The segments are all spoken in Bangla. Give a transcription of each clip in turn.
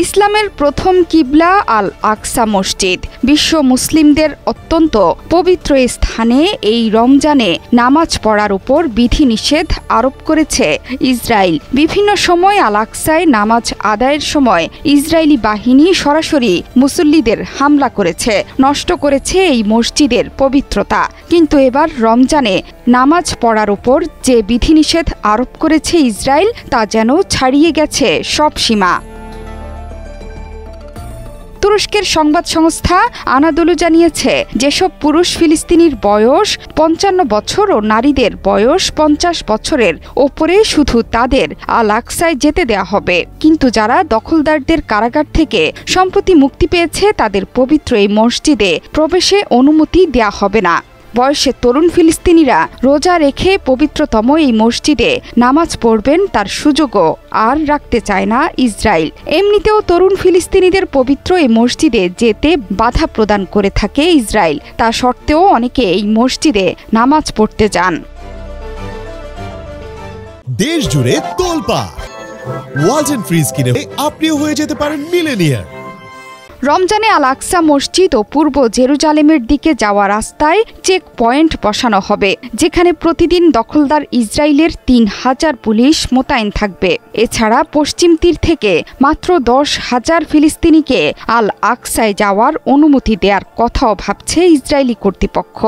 ইসলামের প্রথম কিবলা আল আকসা মসজিদ। বিশ্ব মুসলিমদের অত্যন্ত পবিত্র স্থানে এই রমজানে নামাজ পড়ার উপর বিধিনিষেধ আরোপ করেছে ইসরায়েল। বিভিন্ন সময় আল আকসায় নামাজ আদায়ের সময় ইসরায়েলি বাহিনী সরাসরি মুসল্লিদের হামলা করেছে, নষ্ট করেছে এই মসজিদের পবিত্রতা। কিন্তু এবার রমজানে নামাজ পড়ার উপর যে বিধিনিষেধ আরোপ করেছে ইসরায়েল, তা যেন ছাড়িয়ে গেছে সব সীমা। তুরস্কের সংবাদ সংস্থা আনাদোলু জানিয়েছে, যেসব পুরুষ ফিলিস্তিনির বয়স 55 বছর ও নারীদের বয়স 50 বছরের ওপরে শুধু তাদের আল আকসায় যেতে দেয়া হবে। কিন্তু যারা দখলদারদের কারাগার থেকে সম্প্রতি মুক্তি পেয়েছে, তাদের পবিত্র এই মসজিদে প্রবেশে অনুমতি দেয়া হবে না। বয়সে তরুণ ফিলিস্তিনিরা রোজা রেখে পবিত্রতম এই মসজিদে নামাজ পড়বেন, তার সুযোগও আর রাখতে চায় না ইসরায়েল। এমনিতেও তরুণ ফিলিস্তিনিদের পবিত্র এই মসজিদে যেতে বাধা প্রদান করে থাকে ইসরায়েল। তা সত্ত্বেও অনেকে এই মসজিদে নামাজ পড়তে যান। দেশ জুড়ে তোলপাড় ওয়ালটন ফ্রিজ কিনে আপনিও হয়ে যেতে পারেন মিলেনিয়ার। রমজানে আল আকসা মসজিদ ও পূর্ব জেরুজালেমের দিকে যাওয়া রাস্তায় চেক পয়েন্ট বসানো হবে, যেখানে প্রতিদিন দখলদার ইসরায়েলের 3000 পুলিশ মোতায়েন থাকবে। এছাড়া পশ্চিম তীর থেকে মাত্র 10,000 ফিলিস্তিনিকে আল আকসায় যাওয়ার অনুমতি দেওয়ার কথাও ভাবছে ইসরায়েলি কর্তৃপক্ষ।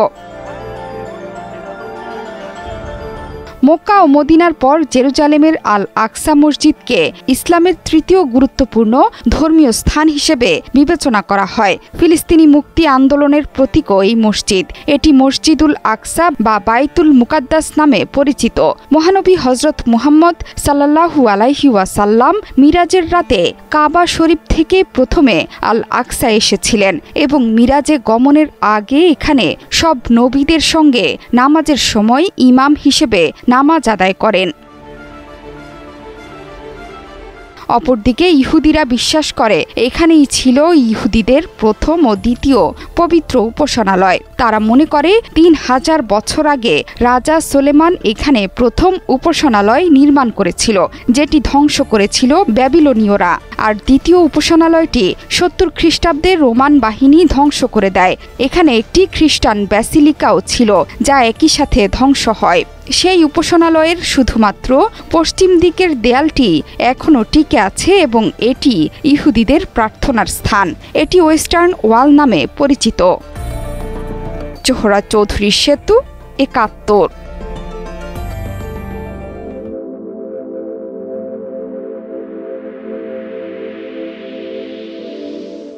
মক্কা ও মদিনার পর জেরুজালেমের আল আকসা মসজিদকে ইসলামের তৃতীয় গুরুত্বপূর্ণ ধর্মীয় স্থান হিসেবে বিবেচনা করা হয়। ফিলিস্তিনি মুক্তি আন্দোলনের প্রতীকও এই মসজিদ। এটি মসজিদুল আকসা বা বাইতুল মুকাদ্দাস নামে পরিচিত। মহানবী হজরত মুহাম্মদ সাল্লাল্লাহু আলাইহি ওয়াসাল্লাম মিরাজের রাতে কাবা শরীফ থেকে প্রথমে আল আকসা এসেছিলেন এবং মিরাজে গমনের আগে এখানে সব নবীদের সঙ্গে নামাজের সময় ইমাম হিসেবে নামাজ আদায় করেন। অপরদিকে ইহুদিরা বিশ্বাস করে এখানেই ছিল ইহুদিদের প্রথম ও দ্বিতীয় পবিত্র উপাসনালয়। তারা মনে করে 3000 বছর আগে রাজা সুলেমান এখানে প্রথম উপাসনালয় নির্মাণ করেছিল, যেটি ধ্বংস করেছিল ব্যাবিলনীয়রা। আর দ্বিতীয় উপাসনালয়টি 70 খ্রিস্টাব্দে রোমান বাহিনী ধ্বংস করে দেয়। এখানে একটি খ্রিস্টান ব্যাসিলিকাও ছিল, যা একই সাথে ধ্বংস হয়। সেই উপাসনালয়ের শুধুমাত্র পশ্চিম দিকের দেয়ালটি এখনও টিকে আছে এবং এটি ইহুদিদের প্রার্থনার স্থান। এটি ওয়েস্টার্ন ওয়াল নামে পরিচিত। জোহরা চৌধুরী সেতু, 71।